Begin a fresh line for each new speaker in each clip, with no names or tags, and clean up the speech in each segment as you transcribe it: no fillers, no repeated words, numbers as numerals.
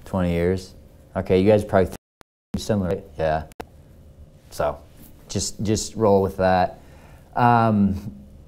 20 years. Okay, you guys probably think similar, right? Yeah. So just roll with that. And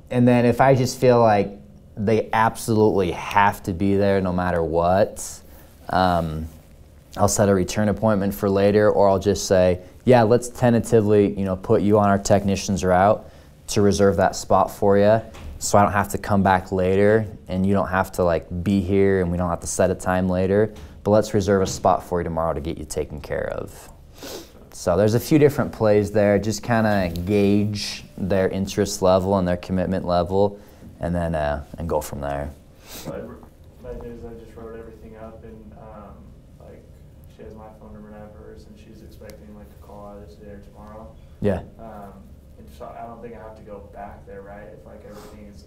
then if I just feel like they absolutely have to be there no matter what, I'll set a return appointment for later, or I'll just say, yeah, let's tentatively, put you on our technician's route to reserve that spot for you, so I don't have to come back later and you don't have to be here and we don't have to set a time later, but let's reserve a spot for you tomorrow to get you taken care of. So there's a few different plays there. Just kind of gauge their interest level and their commitment level, and then and go from there.
What I did is I just wrote everything up, and she has my phone number and I have hers, and she's expecting a call either today or tomorrow.
Yeah.
And so I don't think I have to go back there, right? If everything is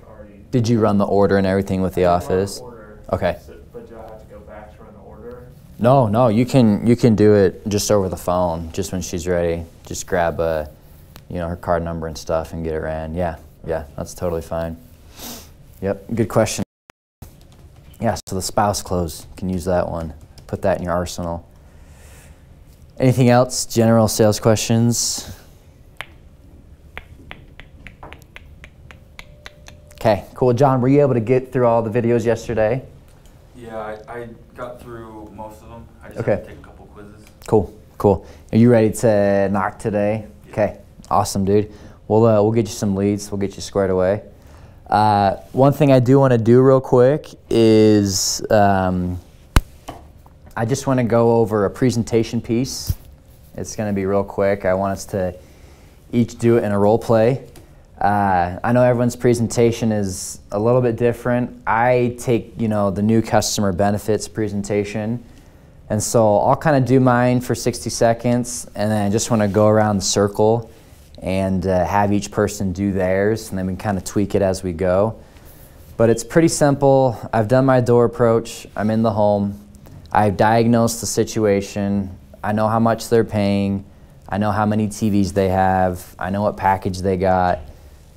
already.
Did you run the order and everything with the office?
Order,
okay.
But do I have to go back to run the order?
No, you can do it just over the phone, just when she's ready. Just grab her card number and stuff and get it ran. Yeah, that's totally fine. Yep, good question. Yeah, so the spouse close, you can use that one. Put that in your arsenal. Anything else? General sales questions? Okay, cool. John, were you able to get through all the videos yesterday?
Yeah, I got through most of them. I just
okay.
had to take a couple quizzes.
Cool. Are you ready to knock today? Yeah. Okay, awesome, dude. We'll get you some leads. We'll get you squared away. One thing I do want to do real quick is I just want to go over a presentation piece. It's going to be real quick. I want us to each do it in a role play. I know everyone's presentation is a little bit different. I take, the new customer benefits presentation. And so I'll kind of do mine for 60 seconds, and then I just want to go around the circle and have each person do theirs, and then we can kind of tweak it as we go. But it's pretty simple. I've done my door approach. I'm in the home. I've diagnosed the situation. I know how much they're paying. I know how many TVs they have. I know what package they got.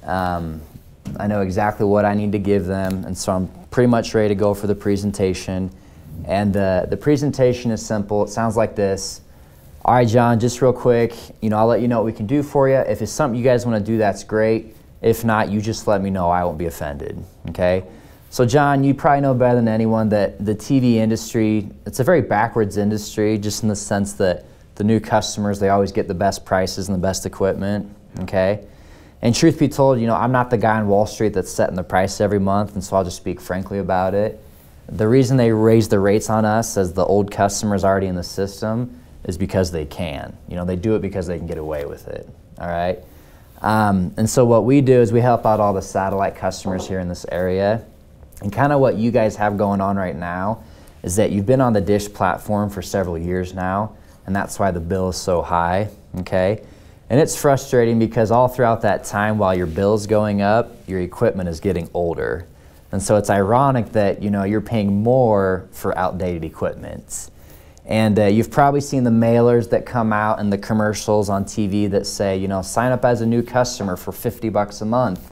I know exactly what I need to give them, and so I'm pretty much ready to go for the presentation. And the presentation is simple. It sounds like this. All right, John, just real quick, I'll let you know what we can do for you. If it's something you guys want to do, that's great. If not, you just let me know. I won't be offended, okay? So, John, you probably know better than anyone that the TV industry, it's a very backwards industry, just in the sense that the new customers, they always get the best prices and the best equipment, okay? And truth be told, I'm not the guy on Wall Street that's setting the price every month, and so I'll just speak frankly about it. The reason they raise the rates on us as the old customers already in the system is because they can. They do it because they can get away with it, all right? And so what we do is we help out all the satellite customers here in this area. And kind of what you guys have going on right now is that you've been on the Dish platform for several years now, and that's why the bill is so high, okay? And it's frustrating because all throughout that time while your bill's going up, your equipment is getting older. And so it's ironic that, you're paying more for outdated equipment. And you've probably seen the mailers that come out and the commercials on TV that say, sign up as a new customer for $50 a month,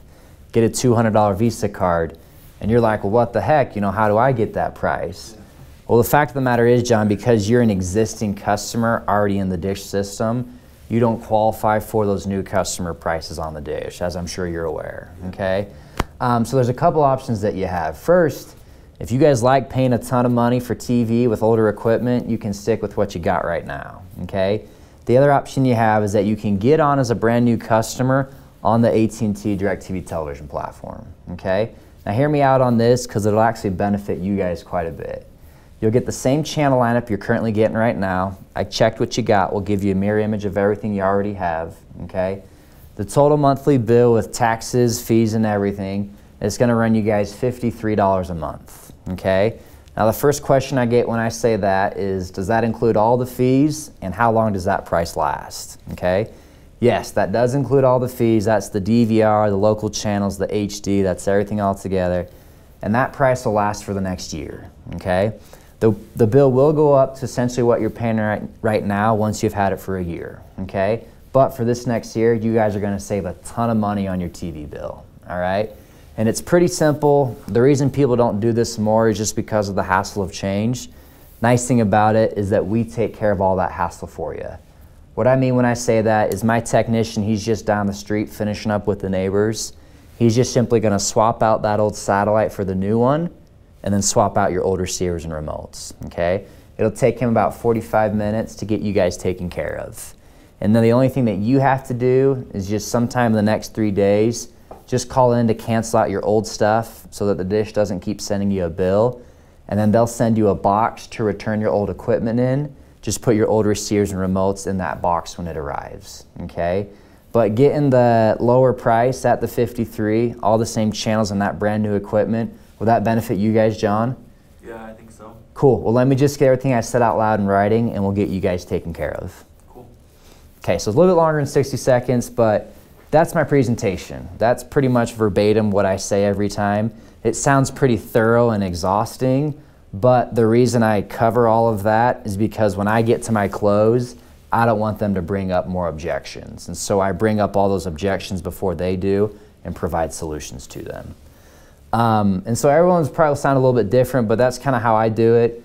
get a $200 Visa card. And you're like, well, what the heck? How do I get that price? Well, the fact of the matter is, John, because you're an existing customer already in the Dish system, you don't qualify for those new customer prices on the Dish, as I'm sure you're aware, okay? So there's a couple options that you have. First, if you guys like paying a ton of money for TV with older equipment, you can stick with what you got right now, okay? The other option you have is that you can get on as a brand new customer on the AT&T DirecTV television platform, okay? Now hear me out on this because it'll actually benefit you guys quite a bit. You'll get the same channel lineup you're currently getting right now. I checked what you got. We'll give you a mirror image of everything you already have, okay? The total monthly bill with taxes, fees, and everything is going to run you guys $53 a month, okay? Now the first question I get when I say that is, does that include all the fees, and how long does that price last, okay? Yes, that does include all the fees. That's the DVR, the local channels, the HD, that's everything all together. And that price will last for the next year, okay? The bill will go up to essentially what you're paying right now once you've had it for a year, okay? But for this next year, you guys are going to save a ton of money on your TV bill, all right? And it's pretty simple. The reason people don't do this more is just because of the hassle of change. Nice thing about it is that we take care of all that hassle for you. What I mean when I say that is my technician, he's just down the street finishing up with the neighbors. He's just simply going to swap out that old satellite for the new one and then swap out your old receivers and remotes, okay? It'll take him about 45 minutes to get you guys taken care of. And then the only thing that you have to do is just sometime in the next 3 days, just call in to cancel out your old stuff so that the dish doesn't keep sending you a bill. And then they'll send you a box to return your old equipment in. Just put your old receivers and remotes in that box when it arrives, okay? But getting the lower price at the 53, all the same channels and that brand new equipment, will that benefit you guys, John?
Yeah, I think so.
Cool. Well, let me just get everything I said out loud in writing, and we'll get you guys taken care of.
Cool.
Okay, so it's a little bit longer than 60 seconds, but that's my presentation. That's pretty much verbatim what I say every time. It sounds pretty thorough and exhausting, but the reason I cover all of that is because when I get to my close, I don't want them to bring up more objections. And so I bring up all those objections before they do and provide solutions to them. And so everyone's probably sound a little bit different, but that's kind of how I do it.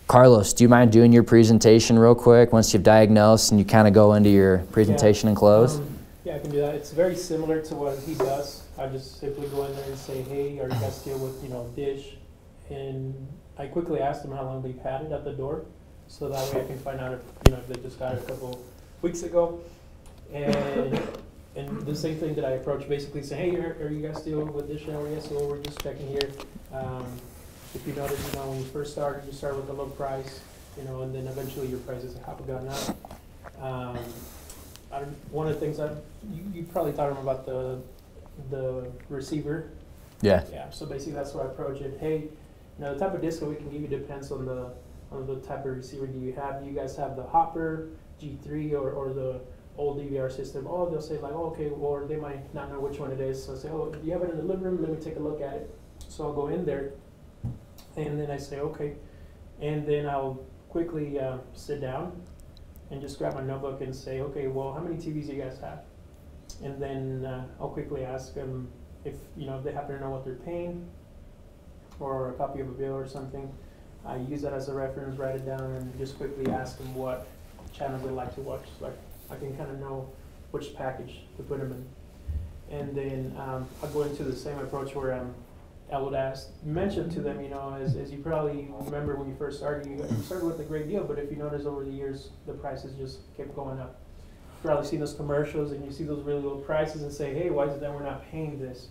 Carlos, do you mind doing your presentation real quick once you've diagnosed and you kind of go into your presentation and close?
Yeah, I can do that. It's very similar to what he does. I just simply go in there and say, hey, are you guys still with, dish? And I quickly asked them how long they've had it at the door, so that way I can find out if, if they just got it a couple weeks ago. And the same thing that I approach, basically say, hey, are you guys still with Dish now? Yes, so we're just checking here. If you notice, when you first started, you start with a low price, and then eventually your prices have gone up. One of the things you probably taught them about the receiver.
Yeah.
Yeah. So basically, that's what I approach it. Hey, the type of disc that we can give you depends on the type of receiver do you have. Do you guys have the Hopper G3 or the old DVR system? Oh, they'll say like, oh, okay, or they might not know which one it is. So I say, oh, do you have it in the living room? Let me take a look at it. So I'll go in there, and then I say, okay, and then I'll quickly sit down and just grab my notebook and say, okay, well, how many TVs do you guys have? And then I'll quickly ask them if they happen to know what they're paying, or a copy of a bill or something. I use that as a reference, write it down, and just quickly ask them what channel they like to watch, so I can kind of know which package to put them in. And then I'll go into the same approach where I would mention to them, as you probably remember when you first started, you started with a great deal, but if you notice over the years, the prices just kept going up. You've probably seen those commercials and you see those really low prices and say, hey, why is it that we're not paying this?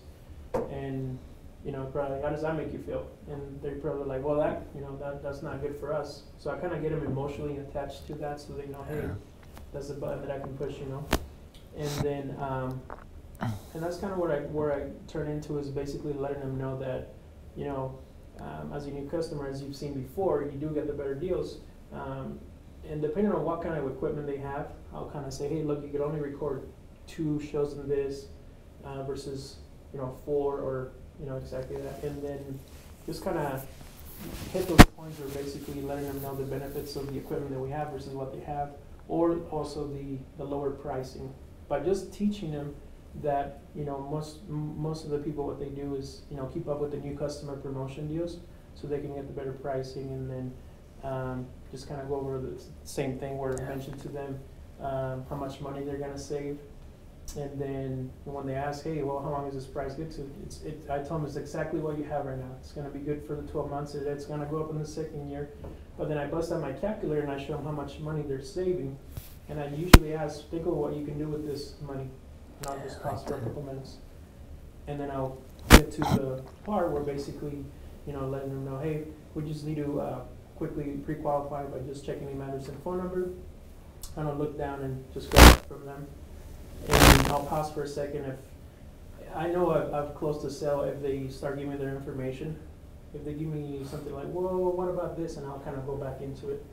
And probably, how does that make you feel? And they're probably like, well, that's not good for us. So I kind of get them emotionally attached to that, so they know, hey, that's a button that I can push, And then, and that's kind of where I turn into, is basically letting them know that, as a new customer, as you've seen before, you do get the better deals. And depending on what kind of equipment they have, I'll kind of say, hey, look, you could only record 2 shows in this versus 4, or exactly that. And then just kind of hit those points where basically letting them know the benefits of the equipment that we have versus what they have, or also the lower pricing. By just teaching them that most of the people, what they do is keep up with the new customer promotion deals, so they can get the better pricing. And then just kind of go over the same thing where I mentioned to them how much money they're going to save. And then when they ask, hey, well, how long is this price good to? I tell them it's exactly what you have right now. It's going to be good for the 12 months. It's going to go up in the 2nd year. But then I bust out my calculator and I show them how much money they're saving. And I usually ask, think of what you can do with this money. And I'll just pause for a couple minutes. And then I'll get to the part where basically, letting them know, hey, we just need to quickly pre-qualify by just checking the Anderson phone number. And I'll look down and just grab it from them. And I'll pause for a second. If I know I've closed the sale, if they start giving me their information, if they give me something like, whoa, what about this? And I'll kind of go back into it.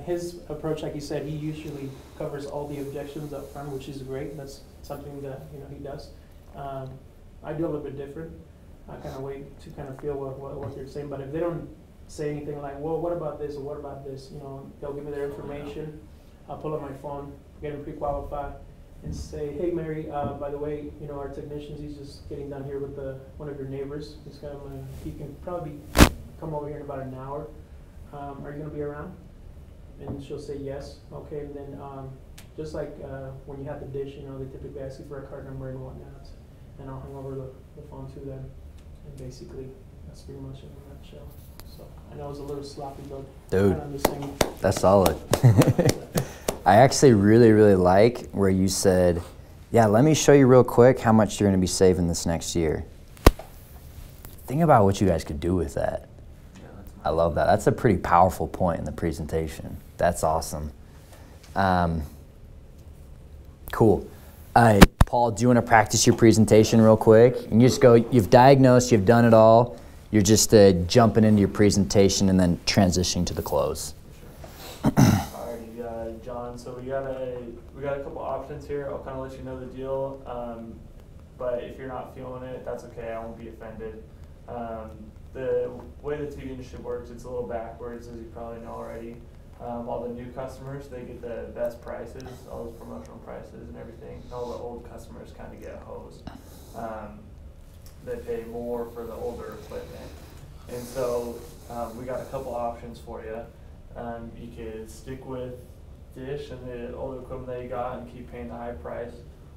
His approach, like you said, he usually covers all the objections up front, which is great. That's something that he does. I do a little bit different. I kind of wait to kind of feel what they're saying. But if they don't say anything like, well, what about this or what about this, they'll give me their information. I'll pull up my phone, get them pre-qualified, and say, hey, Mary, by the way, our technicians, he's just getting down here with one of your neighbors. He can probably come over here in about an hour. are you gonna be around? And she'll say yes. Okay, and then just like when you have the dish, you know, they typically ask you for a card number and whatnot, and I'll hang over the phone to them, and basically that's pretty much it in a nutshell. So I know it was a little sloppy, but
Dude,
kind of the same.
that's solid. I actually really like where you said, yeah, let me show you real quick how much you're going to be saving this next year. Think about what you guys could do with that.
Yeah,
I love that. That's a pretty powerful point in the presentation. That's awesome. Cool. Paul, do you want to practice your presentation real quick? And you just go, you've diagnosed, you've done it all. You're just jumping into your presentation and then transitioning to the close.
Alrighty, John. So we got a couple options here. I'll kind of let you know the deal. But if you're not feeling it, that's okay. I won't be offended. The way the TV industry works, it's a little backwards, as you probably know already. All the new customers, they get the best prices, all those promotional prices and everything. All the old customers kind of get hosed. They pay more for the older equipment. And so we got a couple options for you. You could stick with Dish and the older equipment that you got and keep paying the high price,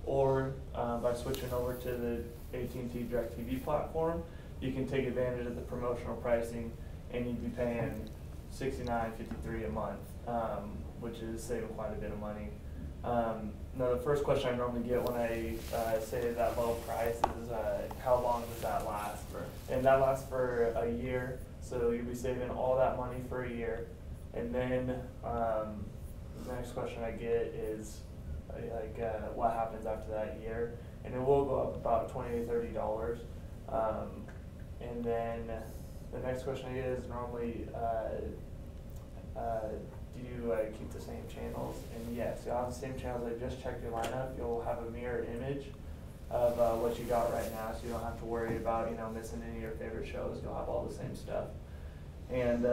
or by switching over to the AT&T DirecTV platform, you can take advantage of the promotional pricing and you'd be paying $69.53 a month, which is saving quite a bit of money. Now the first question I normally get when I say that low price is how long does that last for? And that lasts for a year, so you'll be saving all that money for a year. And then the next question I get is what happens after that year? And it will go up about $20 to $30. And then the next question I get is normally, do you keep the same channels? And yes, you'll have the same channels. I just checked your lineup. You'll have a mirrored image of what you got right now, so you don't have to worry about missing any of your favorite shows. You'll have all the same stuff. And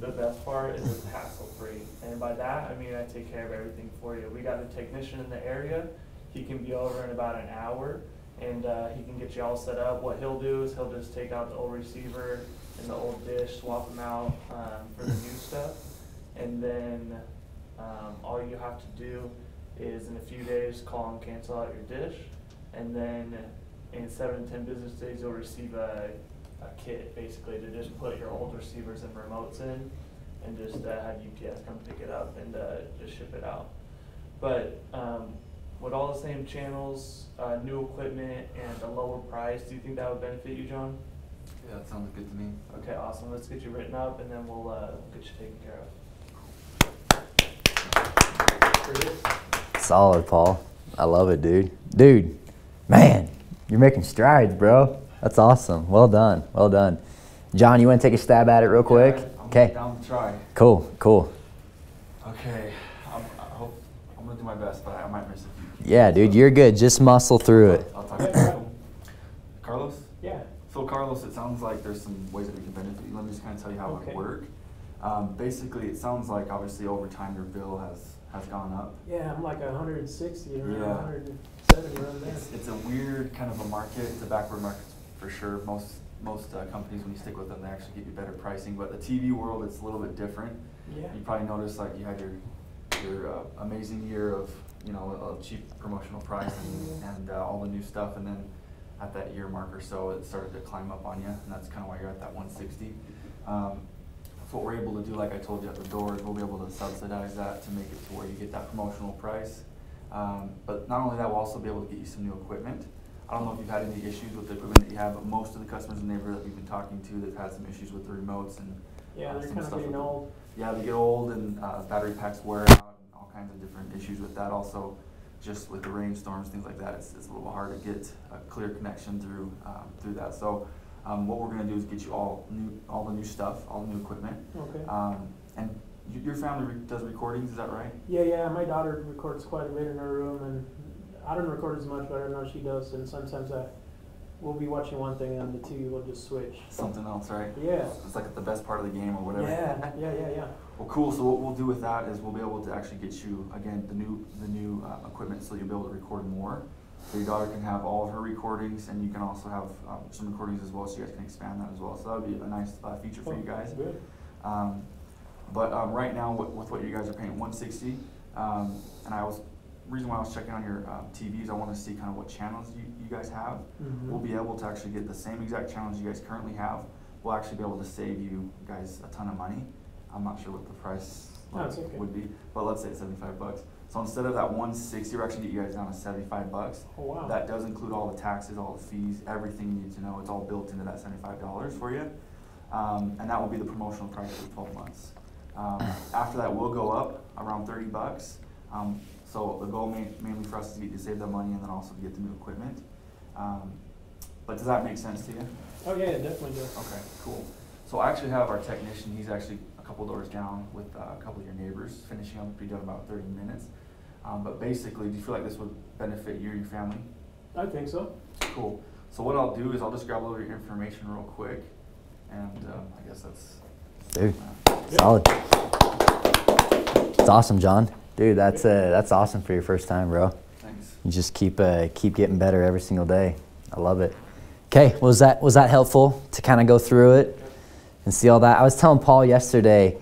the best part is it's hassle-free. And by that, I mean I take care of everything for you. We got a technician in the area. He can be over in about an hour, and he can get you all set up. What he'll do is he'll just take out the old receiver and the old dish, swap them out for the new stuff. And then all you have to do is in a few days call and cancel out your dish. And then in 7 to 10 business days, you'll receive a kit basically to just put your old receivers and remotes in and just have UPS come pick it up and just ship it out. But with all the same channels, new equipment, and a lower price, do you think that would benefit you, John?
Yeah, that sounds good to me.
Okay, awesome. Let's get you written up, and then we'll get you taken care of.
Solid, Paul. I love it, dude. Dude, man, you're making strides, bro. That's awesome. Well done. Well done. John, you want to take a stab at it real quick?
Okay.
Okay.
Down to try.
Cool, cool.
Okay. I'm gonna do my best, but I might miss a few.
Yeah, dude, you're good. Just muscle through it.
I'll talk to you. Carlos?
Yeah.
So Carlos, it sounds like there's some ways that we can benefit you. Let me just kind of tell you how it would work. Basically, it sounds like obviously over time your bill has gone up.
Yeah, I'm like 160 or
Yeah.
170 around there.
It's a weird kind of a market. It's a backward market for sure. Most companies, when you stick with them, they actually give you better pricing. But the TV world, it's a little bit different.
Yeah.
You probably noticed like you had your amazing year of a cheap promotional price and all the new stuff, and then at that year mark or so, it started to climb up on you, and that's kind of why you're at that 160. So what we're able to do, like I told you at the door, is we'll be able to subsidize that to make it to where you get that promotional price. But not only that, we'll also be able to get you some new equipment. I don't know if you've had any issues with the equipment that you have, but most of the customers in the neighborhood that we've been talking to, they've had some issues with the remotes and
Yeah, they're
some
kind of
stuff
getting
with
old.
Yeah, they get old and battery packs wear out and all kinds of different issues with that. Also, just with the rainstorms, things like that, it's a little hard to get a clear connection through that. So what we're going to do is get you all the new stuff, all the new equipment.
Okay.
And your family does recordings, is that right?
Yeah, my daughter records quite a bit in her room, and I don't record as much, but I know she does, and sometimes we'll be watching one thing and on the TV we'll just switch.
Something else, right?
Yeah.
It's like the best part of the game or whatever.
Yeah.
Well, cool. So what we'll do with that is we'll be able to actually get you, again, the new equipment so you'll be able to record more. So your daughter can have all of her recordings, and you can also have some recordings as well, so you guys can expand that as well. So that would be a nice feature for you guys.
Good.
But right now, with what you guys are paying, $160, and reason why I was checking on your TVs, I want to see kind of what channels you guys have.
Mm-hmm.
We'll be able to actually get the same exact channels you guys currently have. We'll actually be able to save you guys a ton of money. I'm not sure what the price
Okay.
would be, but let's say it's $75. So instead of that $160, we're actually get you guys down to $75.
Oh, wow.
That does include all the taxes, all the fees, everything you need to know. It's all built into that $75 for you. And that will be the promotional price for 12 months. After that, we'll go up around $30. So the goal mainly for us is to save that money and then also to get the new equipment. But does that make sense to you?
Oh yeah, it definitely does.
Okay, cool. So I actually have our technician, he's actually a couple doors down with a couple of your neighbors, finishing up, be done in about 30 minutes. But basically, do you feel like this would benefit you or your family?
I think so.
Cool. So what I'll do is I'll just grab a little of your information real quick, and I guess that's...
Dude, solid. It's awesome, John. Dude, that's awesome for your first time, bro.
Thanks.
You just keep getting better every single day. I love it. Okay, was that helpful to kind of go through it and see all that? I was telling Paul yesterday,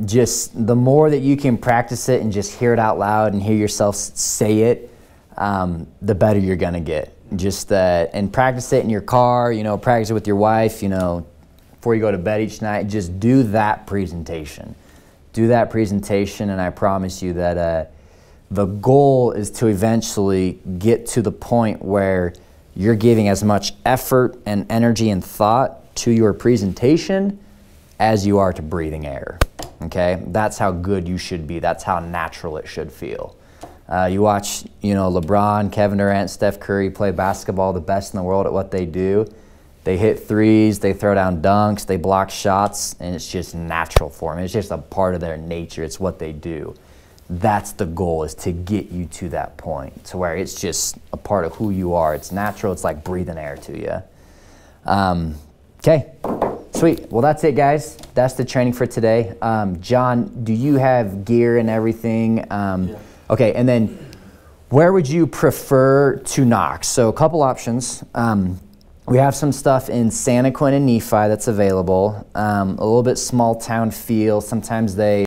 just the more that you can practice it and just hear it out loud and hear yourself say it, the better you're gonna get. Just and practice it in your car, practice it with your wife, before you go to bed each night. Just do that presentation. Do that presentation, and I promise you that the goal is to eventually get to the point where you're giving as much effort and energy and thought to your presentation as you are to breathing air. Okay, that's how good you should be. That's how natural it should feel. You watch, LeBron, Kevin Durant, Steph Curry play basketball, the best in the world at what they do. They hit threes, they throw down dunks, they block shots, and it's just natural for them. It's just a part of their nature. It's what they do. That's the goal, is to get you to that point, to where it's just a part of who you are. It's natural. It's like breathing air to you. Okay, sweet. Well, that's it, guys. That's the training for today. John, do you have gear and everything?
Yeah.
Okay, and then where would you prefer to knock? So a couple options. We have some stuff in Santaquin and Nephi that's available. A little bit small town feel. Sometimes they